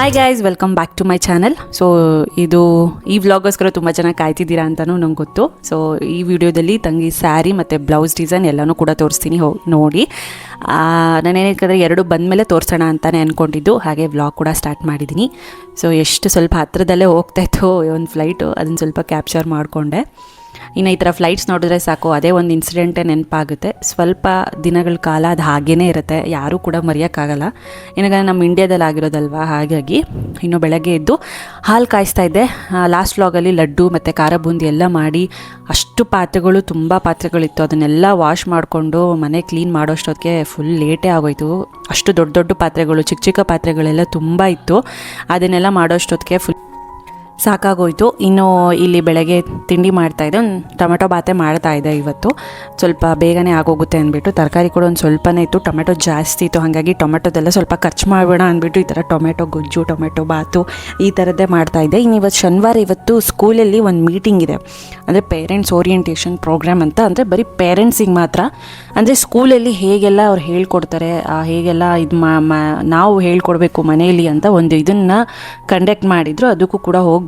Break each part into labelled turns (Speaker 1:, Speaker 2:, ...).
Speaker 1: Hi guys, welcome back to my channel. So ಈ ವ್ಲಾಗೋಸ್ಕರ ತುಂಬ ಚೆನ್ನಾಗಿ ಕಾಯ್ತಿದ್ದೀರಾ ಅಂತಲೂ ನಂಗೆ ಗೊತ್ತು. ಸೊ ಈ ವಿಡಿಯೋದಲ್ಲಿ ತಂಗಿ ಸ್ಯಾರಿ ಮತ್ತು ಬ್ಲೌಸ್ ಡಿಸೈನ್ ಎಲ್ಲನೂ ಕೂಡ ತೋರಿಸ್ತೀನಿ, ನೋಡಿ. ನಾನೇನಕ್ಕೆ ಎರಡು ಬಂದಮೇಲೆ ತೋರಿಸೋಣ ಅಂತಲೇ ಅಂದ್ಕೊಂಡಿದ್ದು, ಹಾಗೆ ವ್ಲಾಗ್ ಕೂಡ ಸ್ಟಾರ್ಟ್ ಮಾಡಿದ್ದೀನಿ. ಸೊ ಎಷ್ಟು ಸ್ವಲ್ಪ ಹತ್ರದಲ್ಲೇ ಹೋಗ್ತಾಯಿತ್ತು ಒಂದು ಫ್ಲೈಟು, ಅದನ್ನು ಸ್ವಲ್ಪ ಕ್ಯಾಪ್ಚರ್ ಮಾಡಿಕೊಂಡೆ. ಇನ್ನು ಈ ಥರ ಫ್ಲೈಟ್ಸ್ ನೋಡಿದ್ರೆ ಸಾಕು, ಅದೇ ಒಂದು ಇನ್ಸಿಡೆಂಟೇ ನೆನಪಾಗುತ್ತೆ. ಸ್ವಲ್ಪ ದಿನಗಳ ಕಾಲ ಅದು ಹಾಗೇ ಇರುತ್ತೆ, ಯಾರೂ ಕೂಡ ಮರೆಯೋಕ್ಕಾಗಲ್ಲ. ಏನಾಗ ನಮ್ಮ ಇಂಡಿಯಾದಲ್ಲಿ ಆಗಿರೋದಲ್ವ, ಹಾಗಾಗಿ ಇನ್ನು ಬೆಳಗ್ಗೆ ಎದ್ದು ಹಾಲು ಕಾಯಿಸ್ತಾ ಇದ್ದೆ. ಲಾಸ್ಟ್ ವ್ಲಾಗಲ್ಲಿ ಲಡ್ಡು ಮತ್ತು ಖಾರ ಬೂಂದಿ ಎಲ್ಲ ಮಾಡಿ ಅಷ್ಟು ಪಾತ್ರೆಗಳು, ತುಂಬ ಪಾತ್ರೆಗಳಿತ್ತು, ಅದನ್ನೆಲ್ಲ ವಾಶ್ ಮಾಡಿಕೊಂಡು ಮನೆ ಕ್ಲೀನ್ ಮಾಡೋಷ್ಟೊತ್ತಿಗೆ ಫುಲ್ ಲೇಟೇ ಆಗೋಯ್ತು. ಅಷ್ಟು ದೊಡ್ಡ ದೊಡ್ಡ ಪಾತ್ರೆಗಳು, ಚಿಕ್ಕ ಚಿಕ್ಕ ಪಾತ್ರೆಗಳೆಲ್ಲ ತುಂಬ ಇತ್ತು. ಅದನ್ನೆಲ್ಲ ಮಾಡೋಷ್ಟೊತ್ತಿಗೆ ಫುಲ್ ಸಾಕಾಗೋಯ್ತು. ಇನ್ನು ಇಲ್ಲಿ ಬೆಳಗ್ಗೆ ತಿಂಡಿ ಮಾಡ್ತಾಯಿದ್ದೆ, ಟೊಮೆಟೊ ಬಾತೆ ಮಾಡ್ತಾಯಿದ್ದೆ. ಇವತ್ತು ಸ್ವಲ್ಪ ಬೇಗನೆ ಆಗೋಗುತ್ತೆ ಅಂದ್ಬಿಟ್ಟು, ತರಕಾರಿ ಕೂಡ ಒಂದು ಸ್ವಲ್ಪನೇ ಇತ್ತು, ಟೊಮೆಟೊ ಜಾಸ್ತಿ ಇತ್ತು, ಹಾಗಾಗಿ ಟೊಮೆಟೊದೆಲ್ಲ ಸ್ವಲ್ಪ ಖರ್ಚು ಮಾಡಬೇಡ ಅಂದ್ಬಿಟ್ಟು ಈ ಥರ ಟೊಮೆಟೊ ಗೊಜ್ಜು, ಟೊಮೆಟೊ ಬಾತು ಈ ಥರದ್ದೇ ಮಾಡ್ತಾಯಿದ್ದೆ. ಇನ್ನು ಇವತ್ತು ಶನಿವಾರ, ಇವತ್ತು ಸ್ಕೂಲಲ್ಲಿ ಒಂದು ಮೀಟಿಂಗ್ ಇದೆ, ಅಂದರೆ ಪೇರೆಂಟ್ಸ್ ಓರಿಯೆಂಟೇಷನ್ ಪ್ರೋಗ್ರಾಮ್ ಅಂತ. ಅಂದರೆ ಬರೀ ಪೇರೆಂಟ್ಸಿಗೆ ಮಾತ್ರ, ಅಂದರೆ ಸ್ಕೂಲಲ್ಲಿ ಹೇಗೆಲ್ಲ ಅವ್ರು ಹೇಳ್ಕೊಡ್ತಾರೆ, ಹೇಗೆಲ್ಲ ಇದು ನಾವು ಹೇಳ್ಕೊಡ್ಬೇಕು ಮನೆಯಲ್ಲಿ ಅಂತ ಒಂದು ಇದನ್ನು ಕಂಡಕ್ಟ್ ಮಾಡಿದ್ರು, ಅದಕ್ಕೂ ಕೂಡ ಹೋಗಬೇಕು.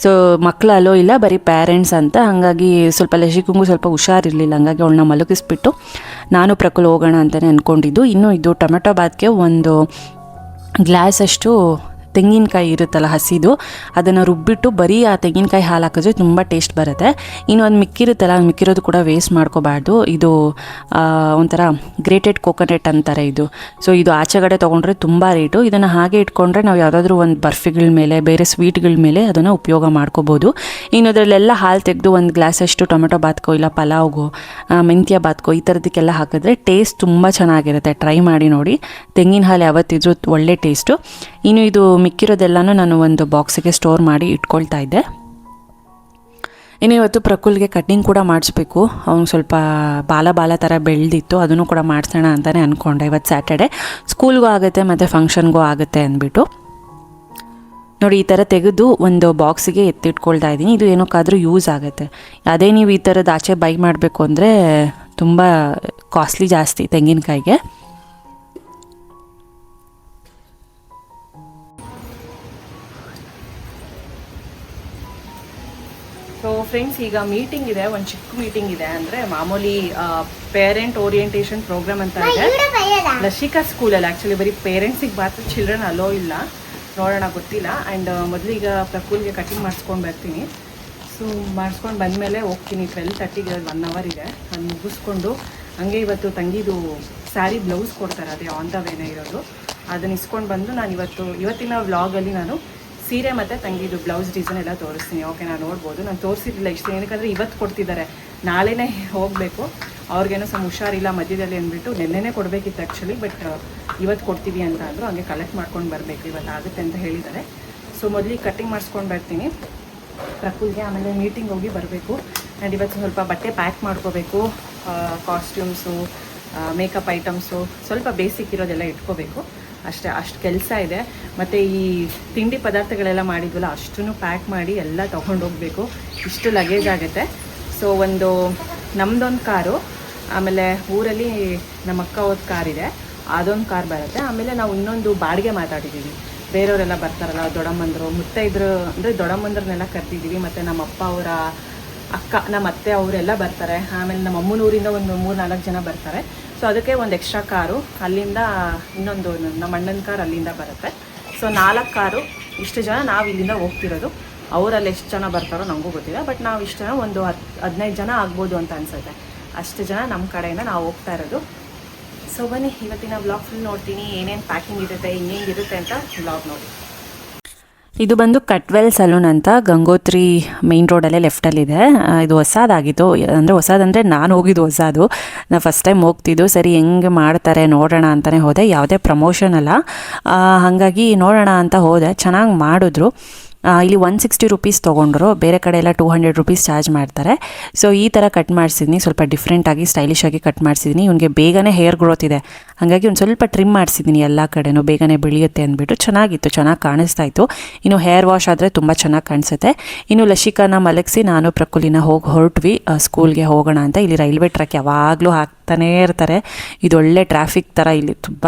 Speaker 1: ಸೊ ಮಕ್ಕಳು ಅಲ್ಲೋ ಇಲ್ಲ, ಬರೀ ಪೇರೆಂಟ್ಸ್ ಅಂತ. ಹಾಗಾಗಿ ಸ್ವಲ್ಪ ಲಸಿಕಂಗೂ ಸ್ವಲ್ಪ ಹುಷಾರಿರಲಿಲ್ಲ, ಹಾಗಾಗಿ ಅವಳನ್ನ ಮಲಗಿಸ್ಬಿಟ್ಟು ನಾನು ಪ್ರಕುಲ್ ಹೋಗೋಣ ಅಂತಲೇ ಅಂದ್ಕೊಂಡಿದ್ದು. ಇನ್ನು ಇದು ಟೊಮೆಟೊ ಬಾತ್ಗೆ ಒಂದು ಗ್ಲಾಸಷ್ಟು ತೆಂಗಿನಕಾಯಿ ಇರುತ್ತಲ್ಲ ಹಸಿದು, ಅದನ್ನು ರುಬ್ಬಿಟ್ಟು ಬರೀ ಆ ತೆಂಗಿನಕಾಯಿ ಹಾಲು ಹಾಕಿದ್ರೆ ತುಂಬ ಟೇಸ್ಟ್ ಬರುತ್ತೆ. ಇನ್ನು ಒಂದು ಮಿಕ್ಕಿರುತ್ತಲ್ಲ, ಮಿಕ್ಕಿರೋದು ಕೂಡ ವೇಸ್ಟ್ ಮಾಡ್ಕೋಬಾರ್ದು. ಇದು ಒಂಥರ ಗ್ರೇಟೆಡ್ ಕೋಕೋನಟ್ ಅಂತಾರೆ ಇದು. ಸೊ ಇದು ಆಚೆಗಡೆ ತೊಗೊಂಡ್ರೆ ತುಂಬ ರೇಟು. ಇದನ್ನು ಹಾಗೆ ಇಟ್ಕೊಂಡ್ರೆ ನಾವು ಯಾವುದಾದ್ರೂ ಒಂದು ಬರ್ಫಿಗಳ ಮೇಲೆ, ಬೇರೆ ಸ್ವೀಟ್ಗಳ ಮೇಲೆ ಅದನ್ನು ಉಪಯೋಗ ಮಾಡ್ಕೋಬೋದು. ಇನ್ನು ಅದರಲ್ಲೆಲ್ಲ ಹಾಲು ತೆಗೆದು ಒಂದು ಗ್ಲಾಸಷ್ಟು ಟೊಮೆಟೊ ಬಾತ್ಕೋ ಇಲ್ಲ ಪಲಾವ್ಗೋ, ಮೆಂತ್ಯ ಬಾತ್ಕೋ ಈ ಥರದಕ್ಕೆಲ್ಲ ಹಾಕಿದ್ರೆ ಟೇಸ್ಟ್ ತುಂಬ ಚೆನ್ನಾಗಿರುತ್ತೆ. ಟ್ರೈ ಮಾಡಿ ನೋಡಿ, ತೆಂಗಿನ ಹಾಲು ಯಾವತ್ತಿದ್ರೂ ಒಳ್ಳೆ ಟೇಸ್ಟು. ಇನ್ನು ಇದು ಮಿಕ್ಕಿರೋದೆಲ್ಲನೂ ನಾನು ಒಂದು ಬಾಕ್ಸಿಗೆ ಸ್ಟೋರ್ ಮಾಡಿ ಇಟ್ಕೊಳ್ತಾ ಇದ್ದೆ. ಇನ್ನು ಇವತ್ತು ಪ್ರಕುಲ್ಗೆ ಕಟ್ಟಿಂಗ್ ಕೂಡ ಮಾಡಿಸ್ಬೇಕು. ಅವ್ನು ಸ್ವಲ್ಪ ಬಾಲ ಥರ ಬೆಳೆದಿತ್ತು, ಅದನ್ನು ಕೂಡ ಮಾಡಿಸೋಣ ಅಂತಲೇ ಅಂದ್ಕೊಂಡೆ. ಇವತ್ತು ಸ್ಯಾಟರ್ಡೆ, ಸ್ಕೂಲ್ಗೂ ಆಗುತ್ತೆ ಮತ್ತು ಫಂಕ್ಷನ್ಗೂ ಆಗುತ್ತೆ ಅಂದ್ಬಿಟ್ಟು ನೋಡಿ ಈ ಥರ ತೆಗೆದು ಒಂದು ಬಾಕ್ಸಿಗೆ ಎತ್ತಿಟ್ಕೊಳ್ತಾ ಇದ್ದೀನಿ. ಇದು ಏನಕ್ಕಾದರೂ ಯೂಸ್ ಆಗುತ್ತೆ. ಅದೇ ನೀವು ಈ ಥರದ್ದು ಆಚೆ ಬೈ ಮಾಡಬೇಕು ಅಂದರೆ ತುಂಬ ಕಾಸ್ಟ್ಲಿ ಜಾಸ್ತಿ ತೆಂಗಿನಕಾಯಿಗೆ. ಸೊ ಫ್ರೆಂಡ್ಸ್, ಈಗ ಮೀಟಿಂಗ್ ಇದೆ, ಒಂದು ಚಿಕ್ಕ ಮೀಟಿಂಗ್ ಇದೆ. ಅಂದರೆ ಮಾಮೂಲಿ ಪೇರೆಂಟ್ ಓರಿಯೆಂಟೇಷನ್ ಪ್ರೋಗ್ರಾಮ್ ಅಂತ ಇದೆ ಲಶಿಕಾ ಸ್ಕೂಲಲ್ಲಿ. ಆ್ಯಕ್ಚುಲಿ ಬರೀ ಪೇರೆಂಟ್ಸಿಗೆ ಮಾತ್ರ, ಚಿಲ್ಡ್ರನ್ ಅಲೋ ಇಲ್ಲ, ನೋಡೋಣ ಗೊತ್ತಿಲ್ಲ. ಆ್ಯಂಡ್ ಮೊದಲಿಗ ಪ್ರಕುಲ್ಗೆ ಕಟಿಂಗ್ ಮಾಡಿಸ್ಕೊಂಡು ಬರ್ತೀನಿ. ಸೊ ಮಾಡಿಸ್ಕೊಂಡು ಬಂದಮೇಲೆ ಹೋಗ್ತೀನಿ. 12:30ಗೆ 1 ಅವರ್ ಇದೆ, ಅದು ಮುಗಿಸ್ಕೊಂಡು ಹಂಗೆ ಇವತ್ತು ತಂಗಿದು ಸ್ಯಾರಿ ಬ್ಲೌಸ್ ಕೊಡ್ತಾರೆ, ಅದೇ ಆನ್ ದ ವೇನೇ ಇರೋದು, ಅದನ್ನ ಇಸ್ಕೊಂಡು ಬಂದು ನಾನು ಇವತ್ತಿನ ವ್ಲಾಗಲ್ಲಿ ನಾನು ಸೀರೆ ಮತ್ತು ತಂಗಿದು ಬ್ಲೌಸ್ ಡಿಸೈನ್ ಎಲ್ಲ ತೋರಿಸ್ತೀನಿ. ಓಕೆ, ನಾನು ನೋಡ್ಬೋದು. ನಾನು ತೋರಿಸಿರಲಿಲ್ಲ ಇಷ್ಟು, ಏನಕ್ಕಂದರೆ ಇವತ್ತು ಕೊಡ್ತಿದ್ದಾರೆ, ನಾಳೆನೇ ಹೋಗಬೇಕು. ಅವ್ರಿಗೇನೋ ಸ್ವಲ್ಪ ಹುಷಾರಿಲ್ಲ ಮಧ್ಯದಲ್ಲಿ ಅಂದ್ಬಿಟ್ಟು ನೆನ್ನೆನೇ ಕೊಡಬೇಕಿತ್ತು ಆ್ಯಕ್ಚುಲಿ, ಬಟ್ ಇವತ್ತು ಕೊಡ್ತೀವಿ ಅಂತ ಅಂದರು. ಹಂಗೆ ಕಲೆಕ್ಟ್ ಮಾಡ್ಕೊಂಡು ಬರಬೇಕು, ಇವತ್ತು ಆಗುತ್ತೆ ಅಂತ ಹೇಳಿದ್ದಾರೆ. ಸೊ ಮೊದಲಿಗೆ ಕಟ್ಟಿಂಗ್ ಮಾಡಿಸ್ಕೊಂಡು ಬರ್ತೀನಿ ಪ್ರಕುಲ್ಗೆ, ಆಮೇಲೆ ಮೀಟಿಂಗ್ ಹೋಗಿ ಬರಬೇಕು. ಆ್ಯಂಡ್ ಇವತ್ತು ಸ್ವಲ್ಪ ಬಟ್ಟೆ ಪ್ಯಾಕ್ ಮಾಡ್ಕೋಬೇಕು, ಕಾಸ್ಟ್ಯೂಮ್ಸು, ಮೇಕಪ್ ಐಟಮ್ಸು, ಸ್ವಲ್ಪ ಬೇಸಿಕ್ ಇರೋದೆಲ್ಲ ಇಟ್ಕೋಬೇಕು ಅಷ್ಟು ಕೆಲಸ ಇದೆ. ಮತ್ತು ಈ ತಿಂಡಿ ಪದಾರ್ಥಗಳೆಲ್ಲ ಮಾಡಿದ್ವಲ್ಲ ಅಷ್ಟನ್ನು ಪ್ಯಾಕ್ ಮಾಡಿ ಎಲ್ಲ ತೊಗೊಂಡೋಗ್ಬೇಕು. ಇಷ್ಟು ಲಗೇಜ್ ಆಗುತ್ತೆ. ಸೊ ನಮ್ಮದೊಂದು ಕಾರು, ಆಮೇಲೆ ಊರಲ್ಲಿ ನಮ್ಮ ಅಕ್ಕ ಹೋದ ಕಾರಿದೆ, ಅದೊಂದು ಕಾರ್ ಬರುತ್ತೆ. ಆಮೇಲೆ ನಾವು ಇನ್ನೊಂದು ಬಾಡಿಗೆ ಮಾತಾಡಿದ್ದೀವಿ, ಬೇರೆಯವರೆಲ್ಲ ಬರ್ತಾರಲ್ಲ ದೊಡ್ಡಮ್ಮಂದರು, ಮುತ್ತೈದರು, ಅಂದರೆ ದೊಡ್ಡಮ್ಮಂದ್ರನ್ನೆಲ್ಲ ಕರ್ತಿದ್ದೀವಿ. ಮತ್ತು ನಮ್ಮ ಅಪ್ಪ ಅವರ ಅಕ್ಕ, ನಮ್ಮ ಅತ್ತೆ ಅವರೆಲ್ಲ ಬರ್ತಾರೆ. ಆಮೇಲೆ ನಮ್ಮ ಅಮ್ಮನೂರಿಂದ ಒಂದು 3-4 ಜನ ಬರ್ತಾರೆ. ಸೊ ಅದಕ್ಕೆ ಒಂದು ಎಕ್ಸ್ಟ್ರಾ ಕಾರು, ಅಲ್ಲಿಂದ ಇನ್ನೊಂದು ನಮ್ಮ ಅಣ್ಣನ ಕಾರ್ ಅಲ್ಲಿಂದ ಬರುತ್ತೆ. ಸೊ 4 ಕಾರು, ಇಷ್ಟು ಜನ ನಾವು ಇಲ್ಲಿಂದ ಹೋಗ್ತಿರೋದು. ಅವರಲ್ಲಿ ಎಷ್ಟು ಜನ ಬರ್ತಾರೋ ನನಗೂ ಗೊತ್ತಿಲ್ಲ, ಬಟ್ ನಾವು ಇಷ್ಟು ಜನ ಒಂದು 15 ಜನ ಆಗ್ಬೋದು ಅಂತ ಅನಿಸುತ್ತೆ. ಅಷ್ಟು ಜನ ನಮ್ಮ ಕಡೆಯಿಂದ ನಾವು ಹೋಗ್ತಾ ಇರೋದು. ಸೊ ಬನ್ನಿ, ಇವತ್ತಿನ ಬ್ಲಾಗ್ ಫುಲ್ ನೋಡ್ತೀನಿ, ಏನೇನು ಪ್ಯಾಕಿಂಗ್ ಇರುತ್ತೆ, ಇನ್ನೇನಿರುತ್ತೆ ಅಂತ ಬ್ಲಾಗ್ ನೋಡಿ. ಇದು ಬಂದು ಕಟ್ವೆಲ್ ಸಲೂನ್ ಅಂತ, ಗಂಗೋತ್ರಿ ಮೇನ್ ರೋಡಲ್ಲೇ ಲೆಫ್ಟಲ್ಲಿದೆ. ಇದು ಹೊಸದಾಗಿತ್ತು, ಅಂದರೆ ಹೊಸದಂದರೆ ನಾನು ಹೋಗಿದ್ದು ಹೊಸದು, ನಾನು ಫಸ್ಟ್ ಟೈಮ್ ಹೋಗ್ತಿದ್ದು. ಸರಿ ಹೆಂಗೆ ಮಾಡ್ತಾರೆ ನೋಡೋಣ ಅಂತಲೇ ಹೋದೆ, ಯಾವುದೇ ಪ್ರಮೋಷನ್ ಅಲ್ಲ, ಹಾಗಾಗಿ ನೋಡೋಣ ಅಂತ ಹೋದೆ. ಚೆನ್ನಾಗಿ ಮಾಡಿದ್ರು. ಇಲ್ಲಿ 160 ರೂಪೀಸ್ ತೊಗೊಂಡ್ರು, ಬೇರೆ ಕಡೆ ಎಲ್ಲ 200 ರೂಪೀಸ್ ಚಾರ್ಜ್ ಮಾಡ್ತಾರೆ. ಸೊ ಈ ಥರ ಕಟ್ ಮಾಡಿಸಿದ್ದೀನಿ, ಸ್ವಲ್ಪ ಡಿಫ್ರೆಂಟಾಗಿ ಸ್ಟೈಲಿಶಾಗಿ ಕಟ್ ಮಾಡಿಸಿದ್ದೀನಿ. ಇವನಿಗೆ ಬೇಗನೆ ಹೇರ್ ಗ್ರೋತ್ ಇದೆ, ಹಾಗಾಗಿ ಒಂದು ಸ್ವಲ್ಪ ಟ್ರಿಮ್ ಮಾಡಿಸಿದ್ದೀನಿ, ಎಲ್ಲ ಕಡೆನೂ ಬೇಗನೆ ಬೆಳೆಯುತ್ತೆ ಅಂದ್ಬಿಟ್ಟು. ಚೆನ್ನಾಗಿತ್ತು, ಚೆನ್ನಾಗಿ ಕಾಣಿಸ್ತಾ ಇತ್ತು. ಇನ್ನು ಹೇರ್ ವಾಶ್ ಆದರೆ ತುಂಬ ಚೆನ್ನಾಗಿ ಕಾಣಿಸುತ್ತೆ. ಇನ್ನು ಲಶಿಕಾನ ಮಲಗಿಸಿ ನಾನು ಪ್ರಕುಲಿನ ಹೊರಟ್ವಿ ಸ್ಕೂಲ್ಗೆ ಹೋಗೋಣ ಅಂತ. ಇಲ್ಲಿ ರೈಲ್ವೆ ಟ್ರ್ಯಾಕ್ ಯಾವಾಗಲೂ ಹಾಕ್ತಾನೇ ಇರ್ತಾರೆ, ಇದೊಳ್ಳೆ ಟ್ರಾಫಿಕ್ ಥರ ಇಲ್ಲಿ ತುಂಬ.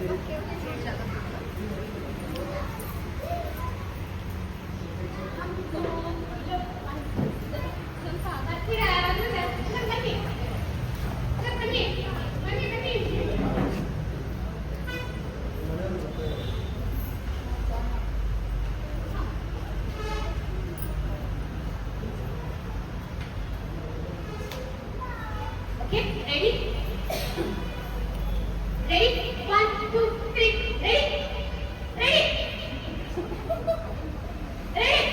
Speaker 2: Okay, ready? Ready? 1, 2, 3, ready? Ready? Ready?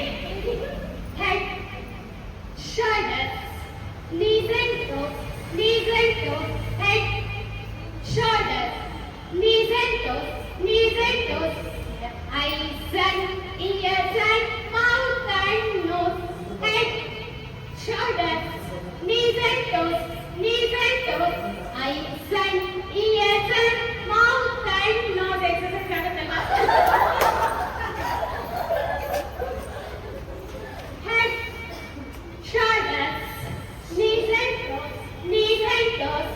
Speaker 2: Head, shoulders, knees and toes, head, shoulders, knees and toes, eyes and ears and mouth and nose, head, shoulders, knees and toes, eyes and ears and mouth and nose. Exercise ಆಗುತ್ತಲ್ಲ. Head, shoulders, knees and toes,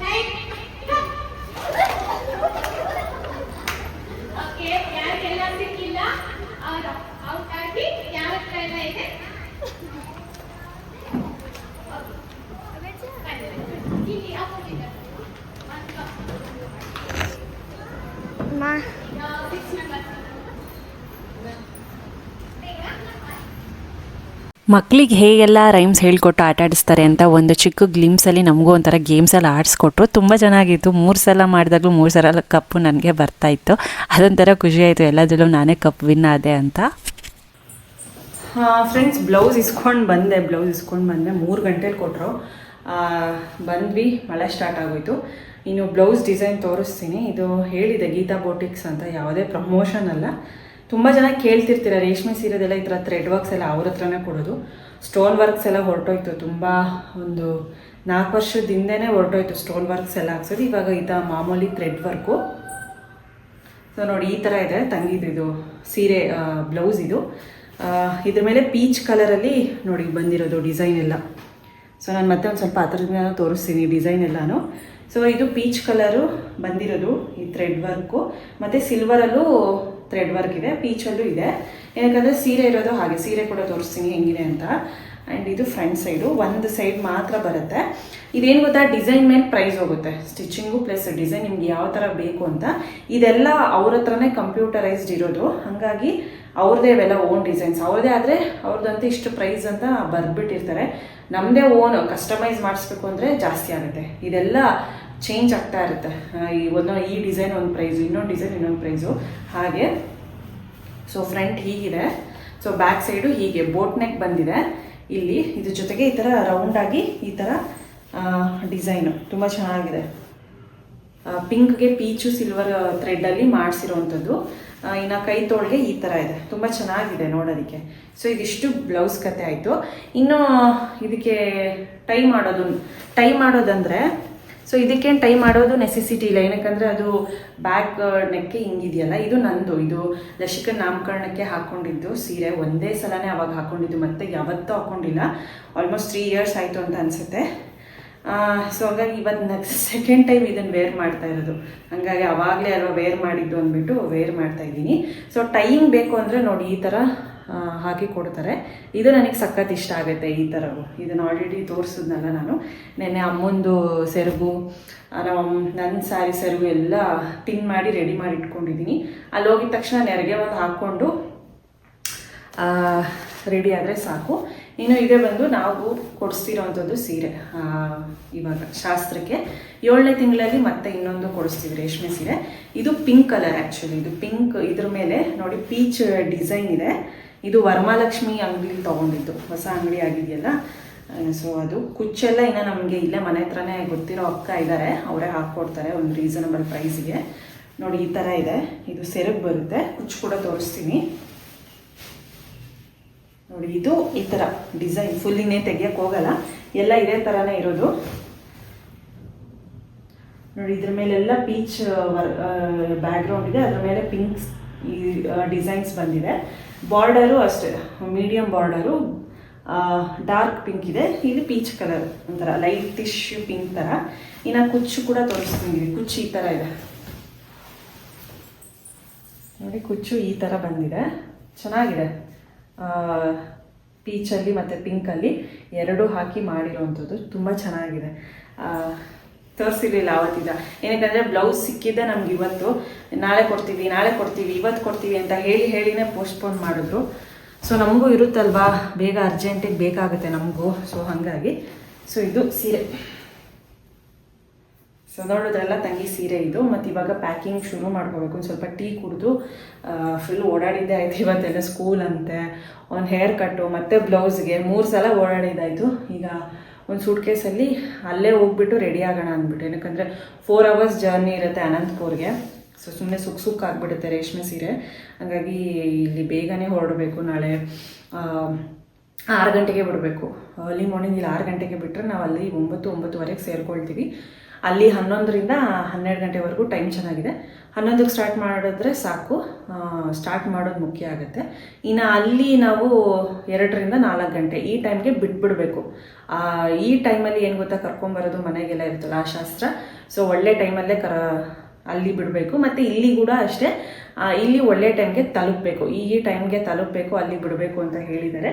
Speaker 2: head, top. Okay, ಯಾರಿಗೆಲ್ಲ ಸಿಕ್ಕಿಲ್ಲ ಅವರು out ಆಗಿ ಯಾವ ಎಲ್ಲ ಇದೆ
Speaker 1: ಮಕ್ಕಳಿಗೆ ಹೇಗೆಲ್ಲ ರೈಮ್ಸ್ ಹೇಳ್ಕೊಟ್ಟು ಆಟ ಆಡಿಸ್ತಾರೆ ಅಂತ ಒಂದು ಚಿಕ್ಕ ಗ್ಲಿಮ್ಸಲ್ಲಿ ನಮಗೂ ಒಂಥರ ಗೇಮ್ಸಲ್ಲಿ ಆಡಿಸ್ಕೊಟ್ರು. ತುಂಬ ಚೆನ್ನಾಗಿತ್ತು. 3 ಸಲ ಮಾಡಿದಾಗಲೂ 3 ಸಲ ಕಪ್ಪು ನನಗೆ ಬರ್ತಾಯಿತ್ತು. ಅದೊಂಥರ ಖುಷಿಯಾಯಿತು, ಎಲ್ಲದರಲ್ಲೂ ನಾನೇ ಕಪ್ ವಿನ್ ಆದೆ ಅಂತ. ಫ್ರೆಂಡ್ಸ್, ಬ್ಲೌಸ್ ಇಸ್ಕೊಂಡು ಬಂದೆ 3 ಗಂಟೆಲಿ ಕೊಟ್ಟರು. ಬಂದ್ವಿ, ಮಳೆ ಸ್ಟಾರ್ಟ್ ಆಗೋಯ್ತು. ಇನ್ನು ಬ್ಲೌಸ್ ಡಿಸೈನ್ ತೋರಿಸ್ತೀನಿ. ಇದು ಹೇಳಿದೆ ಗೀತಾ ಬೋಟಿಕ್ಸ್ ಅಂತ, ಯಾವುದೇ ಪ್ರಮೋಷನ್ ಅಲ್ಲ. ತುಂಬ ಜನ ಕೇಳ್ತಿರ್ತೀರ ರೇಷ್ಮೆ ಸೀರೆದೆಲ್ಲ ಈ ಥರ ಥ್ರೆಡ್ ವರ್ಕ್ಸ್ ಎಲ್ಲ ಅವ್ರ ಹತ್ರನೇ ಕೊಡೋದು. ಸ್ಟೋನ್ ವರ್ಕ್ಸ್ ಎಲ್ಲ ಹೊರಟೋಯ್ತು, ತುಂಬ ಒಂದು 4 ವರ್ಷದ ಹಿಂದೆನೇ ಹೊರಟೋಯ್ತು ಸ್ಟೋನ್ ವರ್ಕ್ಸ್ ಎಲ್ಲ ಹಾಕ್ಸೋದು. ಇವಾಗ ಇದು ಮಾಮೂಲಿ ಥ್ರೆಡ್ ವರ್ಕು. ಸೊ ನೋಡಿ, ಈ ಥರ ಇದೆ ತಂಗಿದು ಇದು ಸೀರೆ ಬ್ಲೌಸ್. ಇದು ಇದ್ರ ಮೇಲೆ ಪೀಚ್ ಕಲರಲ್ಲಿ ನೋಡಿ ಬಂದಿರೋದು ಡಿಸೈನ್ ಎಲ್ಲ. ಸೊ ನಾನು ಮತ್ತೆ ಒಂದು ಸ್ವಲ್ಪ ಹತ್ರದಿಂದ ತೋರಿಸ್ತೀನಿ ಡಿಸೈನ್ ಎಲ್ಲನೂ. ಸೊ ಇದು ಪೀಚ್ ಕಲರು ಬಂದಿರೋದು ಈ ಥ್ರೆಡ್ ವರ್ಕು, ಮತ್ತು ಸಿಲ್ವರಲ್ಲೂ ಥ್ರೆಡ್ ವರ್ಕ್ ಇದೆ, ಪೀಚಲ್ಲೂ ಇದೆ. ಏನಕ್ಕಂದರೆ ಸೀರೆ ಇರೋದು ಹಾಗೆ, ಸೀರೆ ಕೂಡ ತೋರಿಸ್ತೀನಿ ಹೆಂಗಿದೆ ಅಂತ. ಆ್ಯಂಡ್ ಇದು ಫ್ರಂಟ್ ಸೈಡು, ಒಂದು ಸೈಡ್ ಮಾತ್ರ ಬರುತ್ತೆ. ಇದೇನು ಗೊತ್ತಾ, ಡಿಸೈನ್ ಮೇಲೆ ಪ್ರೈಸ್ ಹೋಗುತ್ತೆ, ಸ್ಟಿಚಿಂಗು ಪ್ಲಸ್ ಡಿಸೈನ್ ನಿಮ್ಗೆ ಯಾವ ಥರ ಬೇಕು ಅಂತ. ಇದೆಲ್ಲ ಅವ್ರ ಹತ್ರನೇ ಕಂಪ್ಯೂಟರೈಸ್ಡ್ ಇರೋದು, ಹಾಗಾಗಿ ಅವ್ರದ್ದೇ ಇವೆಲ್ಲ ಓನ್ ಡಿಸೈನ್ಸ್. ಅವ್ರದ್ದೇ ಆದರೆ ಅವ್ರದ್ದಂತ ಇಷ್ಟು ಪ್ರೈಸ್ ಅಂತ ಬರ್ಬಿಟ್ಟಿರ್ತಾರೆ. ನಮ್ಮದೇ ಓನ್ ಕಸ್ಟಮೈಸ್ ಮಾಡಿಸ್ಬೇಕು ಅಂದರೆ ಜಾಸ್ತಿ ಆಗುತ್ತೆ. ಇದೆಲ್ಲ ಚೇಂಜ್ ಆಗ್ತಾ ಇರುತ್ತೆ. ಈ ಡಿಸೈನ್ ಒಂದು ಪ್ರೈಸು, ಇನ್ನೊಂದು ಡಿಸೈನ್ ಇನ್ನೊಂದು ಪ್ರೈಸು, ಹಾಗೆ. ಸೊ ಫ್ರಂಟ್ ಹೀಗಿದೆ. ಸೊ ಬ್ಯಾಕ್ ಸೈಡು ಹೀಗೆ ಬೋಟ್ ನೆಕ್ ಬಂದಿದೆ ಇಲ್ಲಿ. ಇದ್ರ ಜೊತೆಗೆ ಈ ಥರ ರೌಂಡಾಗಿ ಈ ಥರ ಡಿಸೈನು ತುಂಬ ಚೆನ್ನಾಗಿದೆ. ಪಿಂಕ್ಗೆ ಪೀಚು ಸಿಲ್ವರ್ ಥ್ರೆಡ್ಡಲ್ಲಿ ಮಾಡಿಸಿರೋವಂಥದ್ದು. ಇನ್ನು ಕೈ ತೋಳಿಗೆ ಈ ಥರ ಇದೆ, ತುಂಬ ಚೆನ್ನಾಗಿದೆ ನೋಡೋದಕ್ಕೆ. ಸೊ ಇದಿಷ್ಟು ಬ್ಲೌಸ್ ಕತೆ ಆಯಿತು. ಇನ್ನು ಇದಕ್ಕೆ ಟೈ ಮಾಡೋದಂದರೆ, ಸೊ ಇದಕ್ಕೇನು ಟೈ ಮಾಡೋದು ನೆಸೆಸಿಟಿ ಇಲ್ಲ. ಏನಕ್ಕಂದರೆ ಅದು ಬ್ಯಾಕ್ ನೆಕ್ಗೆ ಹಿಂಗಿದೆಯಲ್ಲ, ಇದು ನಂದು, ಇದು ಲಸಿಕಾ ನಾಮಕರಣಕ್ಕೆ ಹಾಕ್ಕೊಂಡಿದ್ದು ಸೀರೆ. ಒಂದೇ ಸಲನೇ ಅವಾಗ ಹಾಕ್ಕೊಂಡಿದ್ದು, ಮತ್ತೆ ಯಾವತ್ತೂ ಹಾಕ್ಕೊಂಡಿಲ್ಲ. ಆಲ್ಮೋಸ್ಟ್ 3 ಇಯರ್ಸ್ ಆಯಿತು ಅಂತ ಅನಿಸುತ್ತೆ. ಸೊ ಹಾಗಾಗಿ ಇವತ್ತು ಸೆಕೆಂಡ್ ಟೈಮ್ ಇದನ್ನು ವೇರ್ ಮಾಡ್ತಾ ಇರೋದು. ಹಾಗಾಗಿ ಅವಾಗಲೇ ಅಲ್ವಾ ವೇರ್ ಮಾಡಿದ್ದು ಅಂದ್ಬಿಟ್ಟು ವೇರ್ ಮಾಡ್ತಾ ಇದ್ದೀನಿ. ಸೊ ಟೈಮ್ ಬೇಕು ಅಂದರೆ ನೋಡಿ ಈ ಥರ ಹಾಕಿ ಕೊಡ್ತಾರೆ. ಇದು ನನಗೆ ಸಖತ್ ಇಷ್ಟ ಆಗುತ್ತೆ ಈ ಥರವು. ಇದನ್ನು ಆಲ್ರೆಡಿ ತೋರಿಸಿದ್ನಲ್ಲ ನಾನು ನೆನ್ನೆ. ಅಮ್ಮಂದು ಸೆರಗು, ನನ್ನ ಸ್ಯಾರಿ ಸೆರಗು ಎಲ್ಲ ಪಿನ್ ಮಾಡಿ ರೆಡಿ ಮಾಡಿ ಇಟ್ಕೊಂಡಿದ್ದೀನಿ. ಅಲ್ಲಿ ಹೋಗಿದ ತಕ್ಷಣ ನೆರಿಗೆ ಒಂದು ಹಾಕ್ಕೊಂಡು ರೆಡಿ ಆದರೆ ಸಾಕು. ಇನ್ನು ಇದೇ ಬಂದು ನಾವು ಕೊಡಿಸ್ತಿರೋವಂಥದ್ದು ಸೀರೆ. ಇವಾಗ ಶಾಸ್ತ್ರಕ್ಕೆ 7ನೇ ತಿಂಗಳಲ್ಲಿ ಮತ್ತೆ ಇನ್ನೊಂದು ಕೊಡಿಸ್ತೀವಿ ರೇಷ್ಮೆ ಸೀರೆ. ಇದು ಪಿಂಕ್ ಕಲರ್ ಆ್ಯಕ್ಚುಲಿ. ಇದು ಪಿಂಕ್, ಇದ್ರ ಮೇಲೆ ನೋಡಿ ಪೀಚ್ ಡಿಸೈನ್ ಇದೆ. ಇದು ವರಮಹಾಲಕ್ಷ್ಮಿ ಅಂಗಡಿಲಿ ತೊಗೊಂಡಿದ್ದು, ಹೊಸ ಅಂಗಡಿ ಆಗಿದೆಯಲ್ಲ. ಸೊ ಅದು ಕುಚ್ಚೆಲ್ಲ ಇನ್ನು ನಮಗೆ ಇಲ್ಲೇ ಮನೆ ಹತ್ರನೇ ಗೊತ್ತಿರೋ ಅಕ್ಕ ಇದ್ದಾರೆ, ಅವರೇ ಹಾಕ್ಕೊಡ್ತಾರೆ ಒಂದು ರೀಸನಬಲ್ ಪ್ರೈಸಿಗೆ. ನೋಡಿ ಈ ಥರ ಇದೆ. ಇದು ಸೆರಗು ಬರುತ್ತೆ, ಕುಚ್ಚು ಕೂಡ ತೋರಿಸ್ತೀನಿ ನೋಡಿ. ಇದು ಈ ಥರ ಡಿಸೈನ್ ಫುಲ್ಲಿನೇ ತೆಗಿಯೋಕ್ಕೆ ಹೋಗಲ್ಲ, ಎಲ್ಲ ಇದೇ ಥರನೇ ಇರೋದು ನೋಡಿ. ಇದ್ರ ಮೇಲೆಲ್ಲ ಪೀಚ್ ಬ್ಯಾಕ್ಗ್ರೌಂಡ್ ಇದೆ, ಅದ್ರ ಮೇಲೆ ಪಿಂಕ್ ಡಿಸೈನ್ಸ್ ಬಂದಿದೆ. ಬಾರ್ಡರು ಅಷ್ಟೇ ಮೀಡಿಯಂ ಬಾರ್ಡರು, ಡಾರ್ಕ್ ಪಿಂಕ್ ಇದೆ. ಇದು ಪೀಚ್ ಕಲರ್, ಒಂಥರ ಲೈಟಿಶ್ ಪಿಂಕ್ ಥರ. ಇನ್ನು ಕುಚ್ಚು ಕೂಡ ತೋರಿಸ್ತೀನಿ. ಕುಚ್ಚು ಈ ಥರ ಇದೆ ನೋಡಿ ಕುಚ್ಚು ಈ ಥರ ಬಂದಿದೆ, ಚೆನ್ನಾಗಿದೆ. ಪೀಚಲ್ಲಿ ಮತ್ತು ಪಿಂಕಲ್ಲಿ ಎರಡೂ ಹಾಕಿ ಮಾಡಿರೋವಂಥದ್ದು ತುಂಬ ಚೆನ್ನಾಗಿದೆ. ತೋರಿಸಿರಲಿಲ್ಲ ಆವತ್ತಿದ, ಏನಕ್ಕಂದರೆ ಬ್ಲೌಸ್ ಸಿಕ್ಕಿದ್ದೆ ನಮ್ಗೆ ಇವತ್ತು. ನಾಳೆ ಕೊಡ್ತೀವಿ ಇವತ್ತು ಕೊಡ್ತೀವಿ ಅಂತ ಹೇಳಿನೇ ಪೋಸ್ಟ್ಪೋನ್ ಮಾಡಿದ್ರು. ಸೊ ನಮಗೂ ಇರುತ್ತಲ್ವಾ, ಬೇಗ ಅರ್ಜೆಂಟಿಗೆ ಬೇಕಾಗುತ್ತೆ ನಮಗೂ. ಸೊ ಹಾಗಾಗಿ ಇದು ಸೀರೆ. ಸೊ ನೋಡೋದ್ರೆಲ್ಲ ತಂಗಿ ಸೀರೆ ಇದು. ಮತ್ತು ಇವಾಗ ಪ್ಯಾಕಿಂಗ್ ಶುರು ಮಾಡ್ಕೋಬೇಕು. ಒಂದು ಸ್ವಲ್ಪ ಟೀ ಕುಡಿದು ಫುಲ್ ಓಡಾಡಿದ್ದೆ ಆಯಿತು ಇವತ್ತೆಲ್ಲ. ಸ್ಕೂಲ್ ಅಂತೆ, ಒಂದು ಹೇರ್ ಕಟ್ಟು ಮತ್ತು ಬ್ಲೌಸ್ಗೆ 3 ಸಲ ಓಡಾಡಿದ್ದಾಯಿತು. ಈಗ ಒಂದು ಸೂಟ್ ಕೇಸಲ್ಲಿ ಅಲ್ಲೇ ಹೋಗ್ಬಿಟ್ಟು ರೆಡಿ ಆಗೋಣ ಅಂದ್ಬಿಟ್ಟು. ಏನಕ್ಕಂದರೆ 4 ಅವರ್ಸ್ ಜರ್ನಿ ಇರುತ್ತೆ ಅನಂತಪುರ್ಗೆ. ಸೊ ಸುಮ್ಮನೆ ಸುಕ್ಕ ಆಗಿಬಿಡುತ್ತೆ ರೇಷ್ಮೆ ಸೀರೆ. ಹಾಗಾಗಿ ಇಲ್ಲಿ ಬೇಗನೆ ಹೊರಡಬೇಕು. ನಾಳೆ 6 ಗಂಟೆಗೆ ಬಿಡಬೇಕು. ಅರ್ಲಿ ಮಾರ್ನಿಂಗ್ ಇಲ್ಲಿ 6 ಗಂಟೆಗೆ ಬಿಟ್ಟರೆ ನಾವು ಅಲ್ಲಿ 9-9:30ಗೆ ಸೇರ್ಕೊಳ್ತೀವಿ. ಅಲ್ಲಿ 11ರಿಂದ 12 ಗಂಟೆವರೆಗೂ ಟೈಮ್ ಚೆನ್ನಾಗಿದೆ. 11ಕ್ಕೆ ಸ್ಟಾರ್ಟ್ ಮಾಡಿದ್ರೆ ಸಾಕು. ಸ್ಟಾರ್ಟ್ ಮಾಡೋದು ಮುಖ್ಯ ಆಗುತ್ತೆ. ಇನ್ನು ಅಲ್ಲಿ ನಾವು 2ರಿಂದ 4 ಗಂಟೆ ಈ ಟೈಮ್ಗೆ ಬಿಟ್ಬಿಡಬೇಕು. ಈ ಟೈಮಲ್ಲಿ ಏನು ಗೊತ್ತಾ, ಕರ್ಕೊಂಬರೋದು ಮನೆಗೆಲ್ಲ ಇರ್ತಲ್ಲ ಆ ಶಾಸ್ತ್ರ. ಸೊ ಒಳ್ಳೆ ಟೈಮಲ್ಲೇ ಅಲ್ಲಿ ಬಿಡಬೇಕು. ಮತ್ತು ಇಲ್ಲಿ ಕೂಡ ಅಷ್ಟೇ, ಇಲ್ಲಿ ಒಳ್ಳೆ ಟೈಮ್ಗೆ ತಲುಪಬೇಕು. ಈ ಟೈಮ್ಗೆ ತಲುಪಬೇಕು, ಅಲ್ಲಿ ಬಿಡಬೇಕು ಅಂತ ಹೇಳಿದ್ದಾರೆ.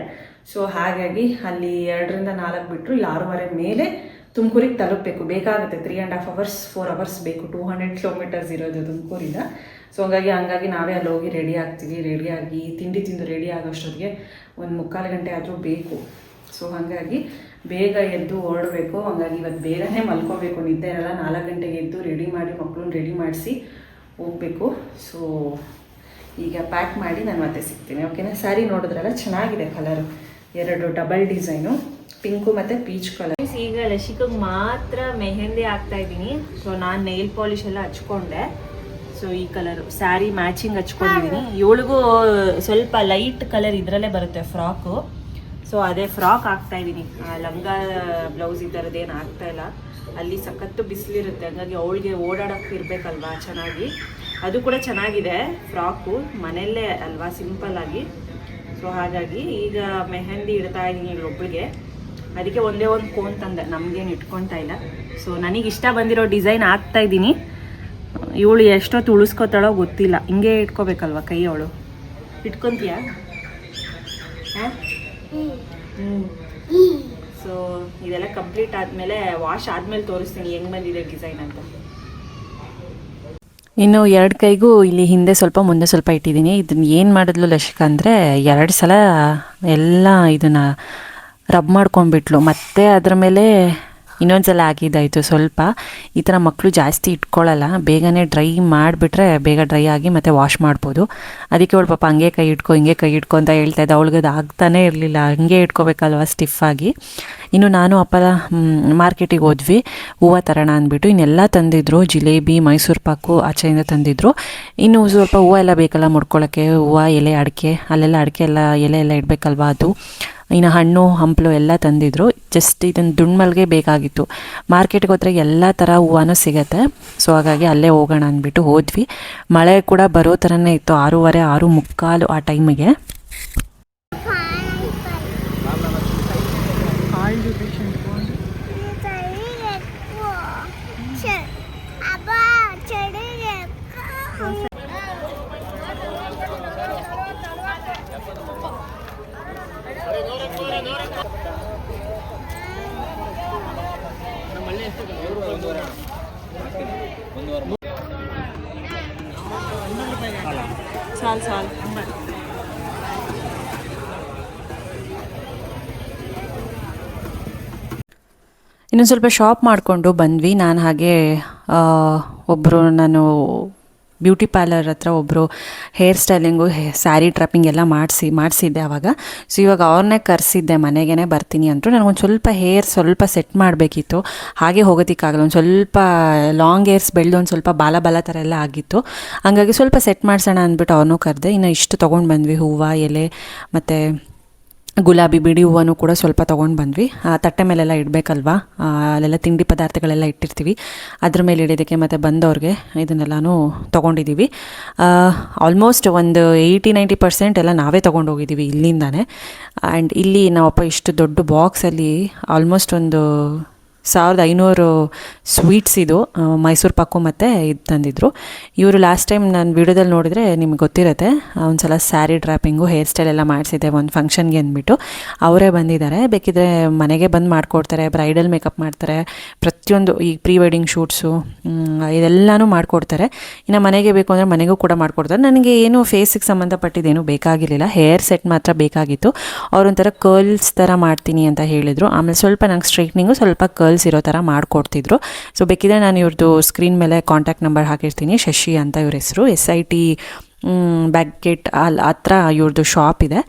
Speaker 1: ಸೊ ಹಾಗಾಗಿ ಅಲ್ಲಿ 2ರಿಂದ 4 ಬಿಟ್ಟರು ಇಲ್ಲಿ 6:30 ಮೇಲೆ ತುಮಕೂರಿಗೆ ತಲುಪಬೇಕು. ಬೇಕಾಗುತ್ತೆ 3.5 ಅವರ್ಸ್ 4 ಅವರ್ಸ್ ಬೇಕು. 200 ಕಿಲೋಮೀಟರ್ಸ್ ಇರೋದು ತುಮಕೂರಿಂದ. ಸೊ ಹಂಗಾಗಿ ನಾವೇ ಅಲ್ಲಿ ಹೋಗಿ ರೆಡಿ ಆಗ್ತೀವಿ. ರೆಡಿಯಾಗಿ ತಿಂಡಿ ತಿಂದು ರೆಡಿ ಆಗೋಷ್ಟೊತ್ತಿಗೆ 1-3/4 ಗಂಟೆ ಆದರೂ ಬೇಕು. ಸೊ ಹಾಗಾಗಿ ಬೇಗ ಎದ್ದು ಹೊರಡಬೇಕು. ಹಾಗಾಗಿ ಇವತ್ತು ಬೇಗನೆ ಮಲ್ಕೋಬೇಕು, ನಿದ್ದೆ ಇರಲ್ಲ. 4 ಗಂಟೆಗೆ ಎದ್ದು ರೆಡಿ ಮಾಡಿ ಮಕ್ಕಳನ್ನ ರೆಡಿ ಮಾಡಿಸಿ ಹೋಗಬೇಕು. ಸೊ ಈಗ ಪ್ಯಾಕ್ ಮಾಡಿ ನಾನು ಮತ್ತೆ ಸಿಗ್ತೀನಿ, ಓಕೆನಾ? ಸ್ಯಾರಿ ನೋಡಿದ್ರಲ್ಲ, ಚೆನ್ನಾಗಿದೆ ಕಲರು. 2 ಡಬಲ್ ಡಿಸೈನು, ಪಿಂಕು ಮತ್ತು ಪೀಚ್ ಕಲರ್. ಈಗ ಲಶಿಕಗೆ ಮಾತ್ರ ಮೆಹಂದಿ ಹಾಕ್ತಾ ಇದ್ದೀನಿ. ಸೊ ನಾನು ನೈಲ್ ಪಾಲಿಶ್ ಎಲ್ಲ ಹಚ್ಕೊಂಡೆ. ಸೊ ಈ ಕಲರು ಸ್ಯಾರಿ ಮ್ಯಾಚಿಂಗ್ ಹಚ್ಕೊಂಡಿದ್ದೀನಿ. ಇವಳಿಗೂ ಸ್ವಲ್ಪ ಲೈಟ್ ಕಲರ್ ಇದರಲ್ಲೇ ಬರುತ್ತೆ ಫ್ರಾಕು. ಸೊ ಅದೇ ಫ್ರಾಕ್ ಹಾಕ್ತಾ ಇದ್ದೀನಿ. ಲಂಗ ಬ್ಲೌಸ್ ಈ ಥರದ್ದೇನು ಆಗ್ತಾ ಇಲ್ಲ. ಅಲ್ಲಿ ಸಖತ್ತು ಬಿಸಿಲಿರುತ್ತೆ, ಹಾಗಾಗಿ ಅವಳಿಗೆ ಓಡಾಡೋಕ್ಕೆ ಇರಬೇಕಲ್ವಾ ಚೆನ್ನಾಗಿ. ಅದು ಕೂಡ ಚೆನ್ನಾಗಿದೆ ಫ್ರಾಕು, ಮನೆಯಲ್ಲೇ ಅಲ್ವಾ, ಸಿಂಪಲ್ಲಾಗಿ. ಸೊ ಹಾಗಾಗಿ ಈಗ ಮೆಹಂದಿ ಇಡ್ತಾ ಇದ್ದೀನಿ ಇಲ್ಲೊಬ್ಳಿಗೆ. ಅದಕ್ಕೆ ಒಂದೇ ಒಂದು ಕೋನ್ ತಂದೆ, ನಮಗೇನು ಇಟ್ಕೊತಾ ಇಲ್ಲ. ಸೊ ನನಗೆ ಇಷ್ಟ ಬಂದಿರೋ ಡಿಸೈನ್ ಹಾಕ್ತಾ ಇದ್ದೀನಿ. ಇವಳು ಎಷ್ಟೊತ್ತು ಉಳಿಸ್ಕೊತಾಳೋ ಗೊತ್ತಿಲ್ಲ. ಹಿಂಗೆ ಇಟ್ಕೋಬೇಕಲ್ವ ಕೈ. ಅವಳು ಇಟ್ಕೊತೀಯಾ? ಹಾಂ. ಸೊ ಇದೆಲ್ಲ ಕಂಪ್ಲೀಟ್ ಆದಮೇಲೆ, ವಾಶ್ ಆದಮೇಲೆ ತೋರಿಸ್ತೀನಿ ಹೆಂಗೆ ಬಂದಿದೆ ಡಿಸೈನ್ ಅಂತ. ಇನ್ನು 2 ಕೈಗೂ ಇಲ್ಲಿ ಹಿಂದೆ ಸ್ವಲ್ಪ ಮುಂದೆ ಸ್ವಲ್ಪ ಇಟ್ಟಿದ್ದೀನಿ. ಇದನ್ನು ಏನು ಮಾಡಿದ್ಲು ಲಶಿಕಾ ಅಂದರೆ 2 ಸಲ ಎಲ್ಲ ಇದನ್ನು ರಬ್ ಮಾಡ್ಕೊಂಡ್ಬಿಟ್ಲು. ಮತ್ತೆ ಅದ್ರ ಮೇಲೆ ಇನ್ನೊಂದ್ಸಲ ಹಾಕಿದ್ದಾಯಿತು. ಸ್ವಲ್ಪ ಈ ಥರ ಮಕ್ಕಳು ಜಾಸ್ತಿ ಇಟ್ಕೊಳ್ಳಲ್ಲ, ಬೇಗನೆ ಡ್ರೈ ಮಾಡಿಬಿಟ್ರೆ ಬೇಗ ಡ್ರೈ ಆಗಿ ಮತ್ತೆ ವಾಶ್ ಮಾಡ್ಬೋದು. ಅದಕ್ಕೆ ಅವಳು ಪಾಪ ಹಂಗೆ ಕೈ ಇಟ್ಕೊ ಹಿಂಗೆ ಕೈ ಇಟ್ಕೊ ಅಂತ ಹೇಳ್ತಾ ಇದ್ದೆ. ಅವಳಿಗೆ ಅದು ಆಗ್ತಾನೇ ಇರಲಿಲ್ಲ, ಹಂಗೆ ಇಟ್ಕೋಬೇಕಲ್ವ ಸ್ಟಿಫಾಗಿ. ಇನ್ನು ನಾನು ಅಪ್ಪ ಮಾರ್ಕೆಟಿಗೆ ಹೋದ್ವಿ ಹೂವು ತರೋಣ ಅಂದ್ಬಿಟ್ಟು. ಇನ್ನೆಲ್ಲ ತಂದಿದ್ರು, ಜಿಲೇಬಿ, ಮೈಸೂರು ಪಾಕು ಆಚೆಯಿಂದ ತಂದಿದ್ರು. ಇನ್ನು ಸ್ವಲ್ಪ ಹೂವು ಎಲ್ಲ ಬೇಕಲ್ಲ ಮುಡ್ಕೊಳ್ಳೋಕ್ಕೆ, ಹೂವು ಎಲೆ ಅಡಿಕೆ, ಅಲ್ಲೆಲ್ಲ ಅಡಿಕೆ ಎಲ್ಲ ಎಲೆ ಎಲ್ಲ ಇಡಬೇಕಲ್ವ ಅದು. ಇನ್ನು ಹಣ್ಣು ಹಂಪಲು ಎಲ್ಲ ತಂದಿದ್ರು. ಜಸ್ಟ್ ಇದನ್ನು ದುಂಡ್ಮಲ್ಗೆ ಬೇಕಾಗಿತ್ತು. ಮಾರ್ಕೆಟ್ಗೆ ಹೋದ್ರೆ ಎಲ್ಲ ಥರ ಹೂವನೂ ಸಿಗುತ್ತೆ. ಸೊ ಹಾಗಾಗಿ ಅಲ್ಲೇ ಹೋಗೋಣ ಅಂದ್ಬಿಟ್ಟು ಹೋದ್ವಿ. ಮಳೆ ಕೂಡ ಬರೋ ಥರನೇ ಇತ್ತು. 6:30 6:45 ಆ ಟೈಮಿಗೆ. ಸಾಲ್ ಇನ್ನೊಂದು ಸ್ವಲ್ಪ ಶಾಪ್ ಮಾಡಿಕೊಂಡು ಬಂದ್ವಿ. ನಾನು ಹಾಗೆ ನಾನು ಬ್ಯೂಟಿ ಪಾರ್ಲರ್ ಹತ್ರ ಒಬ್ಬರು ಹೇರ್ ಸ್ಟೈಲಿಂಗು, ಸ್ಯಾರಿ ಟ್ರಾಪಿಂಗ್ ಎಲ್ಲ ಮಾಡಿಸಿದ್ದೆ ಆವಾಗ. ಸೊ ಇವಾಗ ಅವ್ರನ್ನೇ ಕರೆಸಿದ್ದೆ, ಮನೆಗೇ ಬರ್ತೀನಿ ಅಂದರು. ನನಗೊಂದು ಸ್ವಲ್ಪ ಹೇರ್ ಸ್ವಲ್ಪ ಸೆಟ್ ಮಾಡಬೇಕಿತ್ತು, ಹಾಗೆ ಹೋಗೋದಕ್ಕಾಗಲ್ಲ. ಒಂದು ಸ್ವಲ್ಪ ಲಾಂಗ್ ಹೇರ್ಸ್ ಬೆಳೆದು ಒಂದು ಸ್ವಲ್ಪ ಬಾಲ ಥರ ಎಲ್ಲ ಆಗಿತ್ತು. ಹಂಗಾಗಿ ಸ್ವಲ್ಪ ಸೆಟ್ ಮಾಡಿಸೋಣ ಅಂದ್ಬಿಟ್ಟು ಅವ್ರನ್ನೂ ಕರೆದೆ. ಇನ್ನು ಇಷ್ಟು ತೊಗೊಂಡು ಬಂದ್ವಿ, ಹೂವು, ಎಲೆ ಮತ್ತು ಗುಲಾಬಿ ಬಿಡಿ ಹೂವನು ಕೂಡ ಸ್ವಲ್ಪ ತೊಗೊಂಡು ಬಂದ್ವಿ. ತಟ್ಟೆ ಮೇಲೆಲ್ಲ ಇಡಬೇಕಲ್ವಾ, ಅಲ್ಲೆಲ್ಲ ತಿಂಡಿ ಪದಾರ್ಥಗಳೆಲ್ಲ ಇಟ್ಟಿರ್ತೀವಿ, ಅದ್ರ ಮೇಲೆ ಇಡೋದಕ್ಕೆ. ಮತ್ತು ಬಂದವ್ರಿಗೆ ಇದನ್ನೆಲ್ಲನೂ ತೊಗೊಂಡಿದ್ದೀವಿ. ಆಲ್ಮೋಸ್ಟ್ ಒಂದು 80-90% ಎಲ್ಲ ನಾವೇ ತೊಗೊಂಡೋಗಿದ್ದೀವಿ ಇಲ್ಲಿಂದಾನೆ. ಆ್ಯಂಡ್ ಇಲ್ಲಿ ನಾವಪ್ಪ ಇಷ್ಟು ದೊಡ್ಡ ಬಾಕ್ಸಲ್ಲಿ ಆಲ್ಮೋಸ್ಟ್ ಒಂದು 1500 ಸ್ವೀಟ್ಸ್ ಇದು ಮೈಸೂರು ಪಾಕು ಮತ್ತು ಇದು ತಂದಿದ್ರು. ಇವರು ಲಾಸ್ಟ್ ಟೈಮ್ ನಾನು ವಿಡಿಯೋದಲ್ಲಿ ನೋಡಿದರೆ ನಿಮ್ಗೆ ಗೊತ್ತಿರುತ್ತೆ, ಒಂದು ಸಲ ಸ್ಯಾರಿ ಡ್ರಾಪಿಂಗು ಹೇರ್ ಸ್ಟೈಲ್ ಎಲ್ಲ ಮಾಡಿಸಿದ್ದೆ ಒಂದು ಫಂಕ್ಷನ್ಗೆ ಅಂದ್ಬಿಟ್ಟು. ಅವರೇ ಬಂದಿದ್ದಾರೆ. ಬೇಕಿದ್ರೆ ಮನೆಗೆ ಬಂದು ಮಾಡಿಕೊಡ್ತಾರೆ, ಬ್ರೈಡಲ್ ಮೇಕಪ್ ಮಾಡ್ತಾರೆ, ಪ್ರತಿಯೊಂದು ಈ ಪ್ರೀ ವೆಡ್ಡಿಂಗ್ ಶೂಟ್ಸು ಇದೆಲ್ಲನೂ ಮಾಡಿಕೊಡ್ತಾರೆ. ಇನ್ನು ಮನೆಗೆ ಬೇಕು ಅಂದರೆ ಮನೆಗೂ ಕೂಡ ಮಾಡಿಕೊಡ್ತಾರೆ. ನನಗೆ ಏನು ಫೇಸಿಗೆ ಸಂಬಂಧಪಟ್ಟಿದ್ದೇನು ಬೇಕಾಗಿರಲಿಲ್ಲ, ಹೇರ್ ಸೆಟ್ ಮಾತ್ರ ಬೇಕಾಗಿತ್ತು. ಅವರೊಂಥರ ಕರ್ಲ್ಸ್ ಥರ ಮಾಡ್ತೀನಿ ಅಂತ ಹೇಳಿದರು. ಆಮೇಲೆ ಸ್ವಲ್ಪ ನಂಗೆ ಸ್ಟ್ರೈಟ್ನಿಂಗು ಸ್ವಲ್ಪ ಕರ್ಲ್ಸ್ ಇರೋ ಥರ ಮಾಡಿಕೊಡ್ತಿದ್ರು. ಸೊ ಬೇಕಿದ್ರೆ ನಾನು ಇವ್ರದ್ದು ಸ್ಕ್ರೀನ್ ಮೇಲೆ ಕಾಂಟ್ಯಾಕ್ಟ್ ನಂಬರ್ ಹಾಕಿರ್ತೀನಿ. ಶಶಿ ಅಂತ ಇವ್ರ ಹೆಸರು, SIT ಬ್ಯಾಕ್ ಗೇಟ್ ಅಲ್ಲಿ ಹತ್ರ ಇವ್ರದ್ದು ಶಾಪ್ ಇದೆ.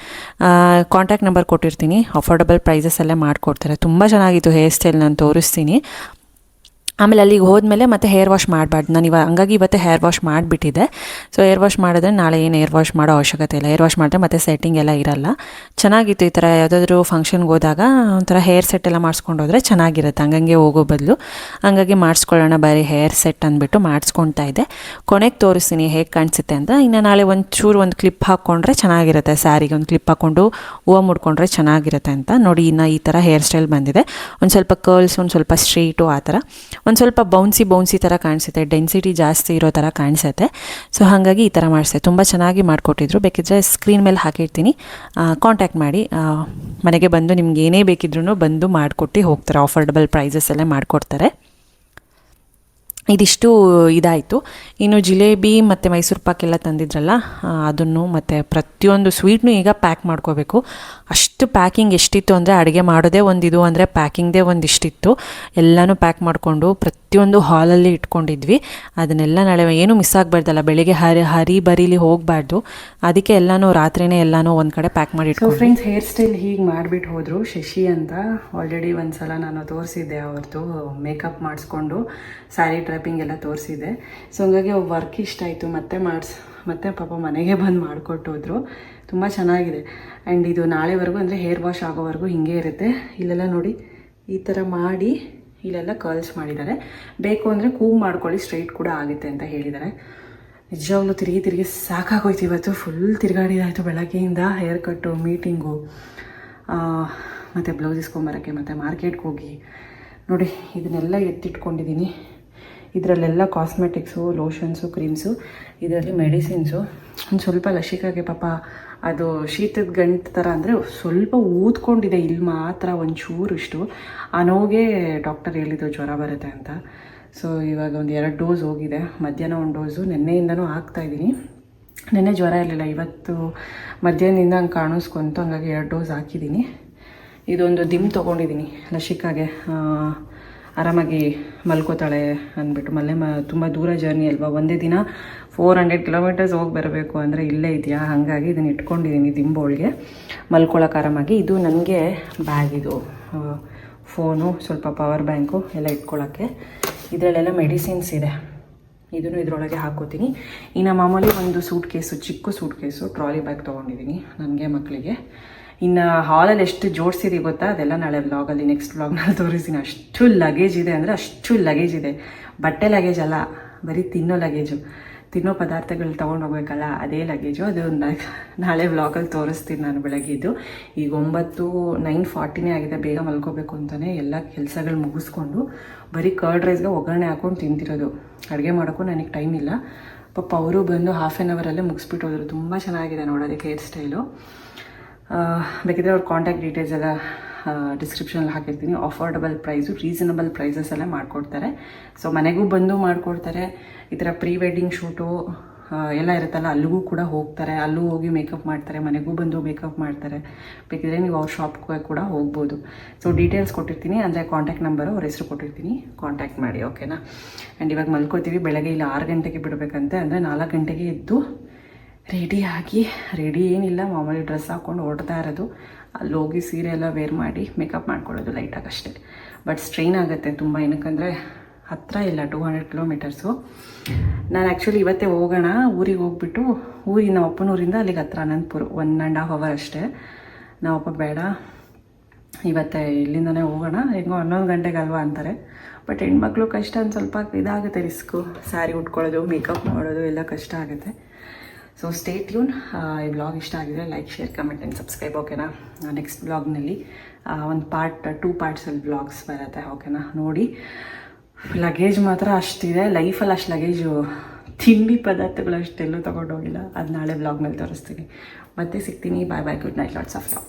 Speaker 1: ಕಾಂಟ್ಯಾಕ್ಟ್ ನಂಬರ್ ಕೊಟ್ಟಿರ್ತೀನಿ. ಅಫೋರ್ಡಬಲ್ ಪ್ರೈಸಸಲ್ಲೇ ಮಾಡಿಕೊಡ್ತಾರೆ. ತುಂಬ ಚೆನ್ನಾಗಿತ್ತು ಹೇರ್ ಸ್ಟೈಲ್, ನಾನು ತೋರಿಸ್ತೀನಿ. ಆಮೇಲೆ ಅಲ್ಲಿಗೆ ಹೋದ್ಮೇಲೆ ಮತ್ತೆ ಹೇರ್ ವಾಶ್ ಮಾಡಬಾರ್ದು. ನಾನು ಹಂಗಾಗಿ ಇವತ್ತೇ ಹೇರ್ ವಾಶ್ ಮಾಡಿಬಿಟ್ಟಿದ್ದೆ. ಸೊ ಹೇರ್ ವಾಶ್ ಮಾಡಿದ್ರೆ ನಾಳೆ ಏನು ಹೇರ್ ವಾಶ್ ಮಾಡೋ ಅವಶ್ಯಕತೆ ಇಲ್ಲ. ಹೇರ್ ವಾಶ್ ಮಾಡಿದ್ರೆ ಮತ್ತೆ ಸೆಟ್ಟಿಂಗ್ ಎಲ್ಲ ಇರಲ್ಲ. ಚೆನ್ನಾಗಿತ್ತು. ಈ ಥರ ಯಾವುದಾದ್ರೂ ಫಂಕ್ಷನ್ಗೆ ಹೋದಾಗ ಒಂಥರ ಹೇರ್ ಸೆಟ್ ಎಲ್ಲ ಮಾಡಿಸ್ಕೊಂಡು ಹೋದರೆ ಚೆನ್ನಾಗಿರುತ್ತೆ, ಹಂಗಂಗೆ ಹೋಗೋ ಬದಲು. ಹಂಗಾಗಿ ಮಾಡಿಸ್ಕೊಳ್ಳೋಣ ಬರೀ ಹೇರ್ ಸೆಟ್ ಅಂದ್ಬಿಟ್ಟು ಮಾಡಿಸ್ಕೊಳ್ತಾ ಇದ್ದೆ. ಕೊನೆಗೆ ತೋರಿಸ್ತೀನಿ ಹೇಗೆ ಕಾಣಿಸುತ್ತೆ ಅಂತ. ಇನ್ನು ನಾಳೆ ಒಂದು ಕ್ಲಿಪ್ ಹಾಕ್ಕೊಂಡ್ರೆ ಚೆನ್ನಾಗಿರುತ್ತೆ, ಸ್ಯಾರಿಗೆ ಒಂದು ಕ್ಲಿಪ್ ಹಾಕ್ಕೊಂಡು ಹೂವು ಮುಡ್ಕೊಂಡ್ರೆ ಚೆನ್ನಾಗಿರುತ್ತೆ ಅಂತ ನೋಡಿ. ಇನ್ನು ಈ ಥರ ಹೇರ್ ಸ್ಟೈಲ್ ಬಂದಿದೆ. ಒಂದು ಸ್ವಲ್ಪ ಕರ್ಲ್ಸ್, ಒಂದು ಸ್ವಲ್ಪ ಸ್ಟ್ರೈಟು, ಆ ಥರ ಒಂದು ಸ್ವಲ್ಪ ಬೌನ್ಸಿ ಥರ ಕಾಣಿಸುತ್ತೆ, ಡೆನ್ಸಿಟಿ ಜಾಸ್ತಿ ಇರೋ ಥರ ಕಾಣಿಸುತ್ತೆ. ಸೊ ಹಾಗಾಗಿ ಈ ಥರ ಮಾಡಿಸ್ದೆ. ತುಂಬ ಚೆನ್ನಾಗಿ ಮಾಡಿಕೊಟ್ಟಿದ್ರು. ಬೇಕಿದ್ರೆ ಸ್ಕ್ರೀನ್ ಮೇಲೆ ಹಾಕಿರ್ತೀನಿ, ಕಾಂಟ್ಯಾಕ್ಟ್ ಮಾಡಿ. ಮನೆಗೆ ಬಂದು ನಿಮ್ಗೆ ಏನೇ ಬೇಕಿದ್ರೂ ಬಂದು ಮಾಡಿಕೊಟ್ಟು ಹೋಗ್ತಾರೆ. ಆಫರ್ಡಬಲ್ ಪ್ರೈಸಸಲ್ಲೇ ಮಾಡಿಕೊಡ್ತಾರೆ. ಇದಿಷ್ಟು ಇದಾಯಿತು. ಇನ್ನು ಜಿಲೇಬಿ ಮತ್ತು ಮೈಸೂರು ಪಾಕೆಲ್ಲ ತಂದಿದ್ರಲ್ಲ, ಅದನ್ನು ಮತ್ತು ಪ್ರತಿಯೊಂದು ಸ್ವೀಟ್ನೂ ಈಗ ಪ್ಯಾಕ್ ಮಾಡ್ಕೋಬೇಕು. ಅಷ್ಟು ಪ್ಯಾಕಿಂಗ್ ಎಷ್ಟಿತ್ತು ಅಂದರೆ, ಅಡುಗೆ ಮಾಡೋದೇ ಒಂದಿದು ಅಂದರೆ ಪ್ಯಾಕಿಂಗ್ದೇ ಒಂದಿಷ್ಟಿತ್ತು. ಎಲ್ಲನೂ ಪ್ಯಾಕ್ ಮಾಡಿಕೊಂಡು ಪ್ರತಿಯೊಂದು ಹಾಲಲ್ಲಿ ಇಟ್ಕೊಂಡಿದ್ವಿ. ಅದನ್ನೆಲ್ಲ ನಾಳೆ ಏನೂ ಮಿಸ್ ಆಗಬಾರ್ದಲ್ಲ, ಬೆಳಿಗ್ಗೆ ಹರಿ ಬರೀಲಿ ಹೋಗಬಾರ್ದು. ಅದಕ್ಕೆ ಎಲ್ಲನೂ ರಾತ್ರಿನೇ ಎಲ್ಲನೂ ಒಂದು ಕಡೆ ಪ್ಯಾಕ್ ಮಾಡಿ ಇಟ್ಕೊಂಡು. ಫ್ರೆಂಡ್ಸ್, ಹೇರ್ ಸ್ಟೈಲ್ ಹೀಗೆ ಮಾಡಿಬಿಟ್ಟು ಹೋದರು ಶಶಿ ಅಂತ. ಆಲ್ರೆಡಿ ಒಂದು ಸಲ ನಾನು ತೋರಿಸಿದ್ದೆ ಅವ್ರದ್ದು ಮೇಕಪ್ ಮಾಡಿಸ್ಕೊಂಡು ಸ್ಯಾರಿ ಡ್ರಾಪಿಂಗ್ ಎಲ್ಲ ತೋರಿಸಿದೆ. ಸೊ ಹಂಗಾಗಿ ವರ್ಕ್ ಇಷ್ಟ ಆಯಿತು, ಮತ್ತೆ ಪಾಪ ಮನೆಗೆ ಬಂದು ಮಾಡಿಕೊಟ್ಟೋದ್ರು. ತುಂಬ ಚೆನ್ನಾಗಿದೆ. ಆ್ಯಂಡ್ ಇದು ನಾಳೆವರೆಗೂ ಅಂದರೆ ಹೇರ್ ವಾಶ್ ಆಗೋವರೆಗೂ ಹಿಂಗೆ ಇರುತ್ತೆ. ಇಲ್ಲೆಲ್ಲ ನೋಡಿ ಈ ಥರ ಮಾಡಿ ಇಲ್ಲೆಲ್ಲ ಕರ್ಲ್ಸ್ ಮಾಡಿದ್ದಾರೆ. ಬೇಕು ಅಂದರೆ ಕೂಮ್ ಮಾಡ್ಕೊಳ್ಳಿ, ಸ್ಟ್ರೈಟ್ ಕೂಡ ಆಗುತ್ತೆ ಅಂತ ಹೇಳಿದ್ದಾರೆ. ನಿಜವಾಗ್ಲೂ ತಿರುಗಿ ಸಾಕಾಗೋಯ್ತು ಇವತ್ತು. ಫುಲ್ ತಿರುಗಾಡಿದಾಯಿತು ಬೆಳಗ್ಗೆಯಿಂದ. ಹೇರ್ ಕಟ್ಟು, ಮೀಟಿಂಗು, ಮತ್ತು ಬ್ಲೌಸ್ ಇಸ್ಕೊಂಬರೋಕ್ಕೆ, ಮತ್ತು ಮಾರ್ಕೆಟ್ಗೆ ಹೋಗಿ ನೋಡಿ ಇದನ್ನೆಲ್ಲ ಎತ್ತಿಟ್ಕೊಂಡಿದ್ದೀನಿ. ಇದರಲ್ಲೆಲ್ಲ ಕಾಸ್ಮೆಟಿಕ್ಸು, ಲೋಷನ್ಸು, ಕ್ರೀಮ್ಸು, ಇದರಲ್ಲಿ ಮೆಡಿಸಿನ್ಸು. ಒಂದು ಸ್ವಲ್ಪ ಲಸಿಕಾಗೆ ಪಾಪ ಅದು ಶೀತದ ಗಂಟು ಥರ ಅಂದರೆ ಸ್ವಲ್ಪ ಊದ್ಕೊಂಡಿದೆ ಇಲ್ಲಿ ಮಾತ್ರ ಒಂಚೂರು ಇಷ್ಟು. ಆ ನೋವಿಗೆ ಡಾಕ್ಟರ್ ಹೇಳಿದ್ರು ಜ್ವರ ಬರುತ್ತೆ ಅಂತ. ಸೊ ಇವಾಗ ಒಂದು 2 ಡೋಸ್ ಹೋಗಿದೆ. ಮಧ್ಯಾಹ್ನ 1 ಡೋಸು, ನೆನ್ನೆಯಿಂದನೂ ಹಾಕ್ತಾಯಿದ್ದೀನಿ. ನೆನ್ನೆ ಜ್ವರ ಇರಲಿಲ್ಲ, ಇವತ್ತು ಮಧ್ಯಾಹ್ನದಿಂದ ಹಂಗೆ ಕಾಣಿಸ್ಕೊಂತು, ಹಂಗಾಗಿ 2 ಡೋಸ್ ಹಾಕಿದ್ದೀನಿ. ಇದೊಂದು ತೊಗೊಂಡಿದ್ದೀನಿ ಲಸಿಕಾಗೆ, ಆರಾಮಾಗಿ ಮಲ್ಕೋತಾಳೆ ಅಂದ್ಬಿಟ್ಟು. ತುಂಬ ದೂರ ಜರ್ನಿ ಅಲ್ವಾ, ಒಂದೇ ದಿನ 400 ಕಿಲೋಮೀಟರ್ಸ್ ಹೋಗಿ ಬರಬೇಕು ಅಂದರೆ ಇಲ್ಲೇ ಇದೆಯಾ, ಹಾಗಾಗಿ ಇದನ್ನು ಇಟ್ಕೊಂಡಿದ್ದೀನಿ ದಿಂಬೋಳಿಗೆ ಮಲ್ಕೊಳ್ಳೋಕೆ ಆರಾಮಾಗಿ. ಇದು ನನಗೆ ಬ್ಯಾಗ್, ಇದು ಫೋನು, ಸ್ವಲ್ಪ ಪವರ್ ಬ್ಯಾಂಕು ಎಲ್ಲ ಇಟ್ಕೊಳ್ಳೋಕ್ಕೆ. ಇದರಲ್ಲೆಲ್ಲ ಮೆಡಿಸಿನ್ಸ್ ಇದೆ. ಇದನ್ನು ಇದರೊಳಗೆ ಹಾಕೋತೀನಿ. ಇನ್ನು ಮಾಮೂಲಿ ಒಂದು ಚಿಕ್ಕ ಸೂಟ್ ಕೇಸು ಟ್ರಾಲಿ ಬ್ಯಾಗ್ ತೊಗೊಂಡಿದ್ದೀನಿ ನನಗೆ, ಮಕ್ಕಳಿಗೆ. ಇನ್ನು ಹಾಲಲ್ಲಿ ಎಷ್ಟು ಜೋಡಿಸಿದೀವಿ ಗೊತ್ತಾ, ಅದೆಲ್ಲ ನಾಳೆ ವ್ಲಾಗಲ್ಲಿ, ನೆಕ್ಸ್ಟ್ ವ್ಲಾಗ್ನಲ್ಲಿ ತೋರಿಸ್ತೀನಿ. ಅಷ್ಟು ಲಗೇಜ್ ಇದೆ ಅಂದರೆ ಅಷ್ಟು ಲಗೇಜ್ ಇದೆ. ಬಟ್ಟೆ ಲಗೇಜ್ ಅಲ್ಲ, ಬರೀ ತಿನ್ನೋ ಲಗೇಜು, ತಿನ್ನೋ ಪದಾರ್ಥಗಳು ತೊಗೊಂಡು ಹೋಗ್ಬೇಕಲ್ಲ, ಅದೇ ಲಗೇಜು. ಅದು ನಾಳೆ ವ್ಲಾಗಲ್ಲಿ ತೋರಿಸ್ತೀನಿ ನಾನು ಬೆಳಗ್ಗೆದ್ದು. ಈಗ 9:40 ಆಗಿದೆ. ಬೇಗ ಮಲ್ಕೋಬೇಕು ಅಂತಲೇ ಎಲ್ಲ ಕೆಲಸಗಳು ಮುಗಿಸ್ಕೊಂಡು ಬರೀ ಕರ್ಡ್ ರೈಸ್ಗೆ ಒಗ್ಗರಣೆ ಹಾಕ್ಕೊಂಡು ತಿಂತಿರೋದು. ಅಡುಗೆ ಮಾಡೋಕ್ಕೂ ನನಗೆ ಟೈಮ್ ಇಲ್ಲ. ಪಾಪ ಅವರು ಬಂದು 1/2 ಅವರಲ್ಲೇ ಮುಗಿಸ್ಬಿಟ್ಟು ಹೋದರು. ತುಂಬ ಚೆನ್ನಾಗಿದೆ ನೋಡೋದಕ್ಕೆ ಹೇರ್ ಸ್ಟೈಲು. ಬೇಕಿದ್ರೆ ಅವ್ರ ಕಾಂಟ್ಯಾಕ್ಟ್ ಡೀಟೇಲ್ಸ್ ಎಲ್ಲ ಡಿಸ್ಕ್ರಿಪ್ಷನಲ್ಲಿ ಹಾಕಿರ್ತೀನಿ. ಅಫೋರ್ಡಬಲ್ ಪ್ರೈಸು, ರೀಸನಬಲ್ ಪ್ರೈಸಸ್ಸಲ್ಲೇ ಮಾಡಿಕೊಡ್ತಾರೆ. ಸೊ ಮನೆಗೂ ಬಂದು ಮಾಡಿಕೊಡ್ತಾರೆ. ಈ ಥರ ಪ್ರೀ ವೆಡ್ಡಿಂಗ್ ಶೂಟು ಎಲ್ಲ ಇರುತ್ತಲ್ಲ, ಅಲ್ಲಿಗೂ ಕೂಡ ಹೋಗ್ತಾರೆ. ಅಲ್ಲೂ ಹೋಗಿ ಮೇಕಪ್ ಮಾಡ್ತಾರೆ, ಮನೆಗೂ ಬಂದು ಮೇಕಪ್ ಮಾಡ್ತಾರೆ. ಬೇಕಿದ್ರೆ ನೀವು ಅವ್ರ ಶಾಪ್ಗೆ ಕೂಡ ಹೋಗ್ಬೋದು. ಸೊ ಡೀಟೇಲ್ಸ್ ಕೊಟ್ಟಿರ್ತೀನಿ, ಅಂದರೆ ಕಾಂಟ್ಯಾಕ್ಟ್ ನಂಬರು, ಅವ್ರ ಹೆಸರು ಕೊಟ್ಟಿರ್ತೀನಿ, ಕಾಂಟ್ಯಾಕ್ಟ್ ಮಾಡಿ, ಓಕೆನಾ. ಆ್ಯಂಡ್ ಇವಾಗ ಮಲ್ಕೋತೀವಿ. ಬೆಳಗ್ಗೆ ಇಲ್ಲಿ 6 ಗಂಟೆಗೆ ಬಿಡಬೇಕಂತೆ, ಅಂದರೆ 4 ಗಂಟೆಗೆ ಎದ್ದು ರೆಡಿ ಏನಿಲ್ಲ, ಮಾಮೂಲಿ ಡ್ರೆಸ್ ಹಾಕ್ಕೊಂಡು ಹೊರಡ್ತಾ ಇರೋದು. ಅಲ್ಲಿ ಹೋಗಿ ಸೀರೆ ಎಲ್ಲ ವೇರ್ ಮಾಡಿ ಮೇಕಪ್ ಮಾಡ್ಕೊಳ್ಳೋದು ಲೈಟಾಗಿ ಅಷ್ಟೇ. ಬಟ್ ಸ್ಟ್ರೈನ್ ಆಗುತ್ತೆ ತುಂಬ, ಏನಕ್ಕಂದರೆ ಹತ್ತಿರ ಇಲ್ಲ, 200 ಕಿಲೋಮೀಟರ್ಸು. ನಾನು ಆ್ಯಕ್ಚುಲಿ ಇವತ್ತೇ ಹೋಗೋಣ ಊರಿಗೆ ಹೋಗ್ಬಿಟ್ಟು, ನಮ್ಮ ಅಪ್ಪನೂರಿಂದ ಅಲ್ಲಿಗೆ ಹತ್ರ ಅನಂತಪುರ 1.5 ಅವರ್ ಅಷ್ಟೇ. ನಮ್ಮಪ್ಪ ಬೇಡ ಇವತ್ತೇ ಇಲ್ಲಿಂದನೇ ಹೋಗೋಣ, ಹೆಂಗೋ 11 ಗಂಟೆಗೆ ಅಲ್ವಾ ಅಂತಾರೆ. ಬಟ್ ಹೆಣ್ಮಕ್ಳು ಕಷ್ಟ, ಒಂದು ಸ್ವಲ್ಪ ಇದಾಗುತ್ತೆ, ರಿಸ್ಕು. ಸ್ಯಾರಿ ಉಟ್ಕೊಳ್ಳೋದು, ಮೇಕಪ್ ಮಾಡೋದು ಎಲ್ಲ ಕಷ್ಟ ಆಗುತ್ತೆ. So stay tune. ಈ ವ್ಲಾಗ್ ಇಷ್ಟ ಆಗಿದ್ರೆ like, share, comment and subscribe, ಓಕೆನಾ? ನೆಕ್ಸ್ಟ್ ವ್ಲಾಗ್ನಲ್ಲಿ ಒಂದು 2 ಪಾರ್ಟ್ಸಲ್ಲಿ ವ್ಲಾಗ್ಸ್ ಬರುತ್ತೆ, ಓಕೆನಾ? ನೋಡಿ. ಲಗೇಜ್ ಮಾತ್ರ ಅಷ್ಟಿದೆ, ಲೈಫಲ್ಲಿ ಅಷ್ಟು ಲಗೇಜು, ತಿಂಡಿ ಪದಾರ್ಥಗಳು ಅಷ್ಟೆಲ್ಲೂ ತೊಗೊಂಡೋಗಿಲ್ಲ. ಅದು ನಾಳೆ ವ್ಲಾಗ್ನಲ್ಲಿ ತೋರಿಸ್ತೀನಿ. ಮತ್ತೆ ಸಿಗ್ತೀನಿ. Bye bye, good night, lots of love.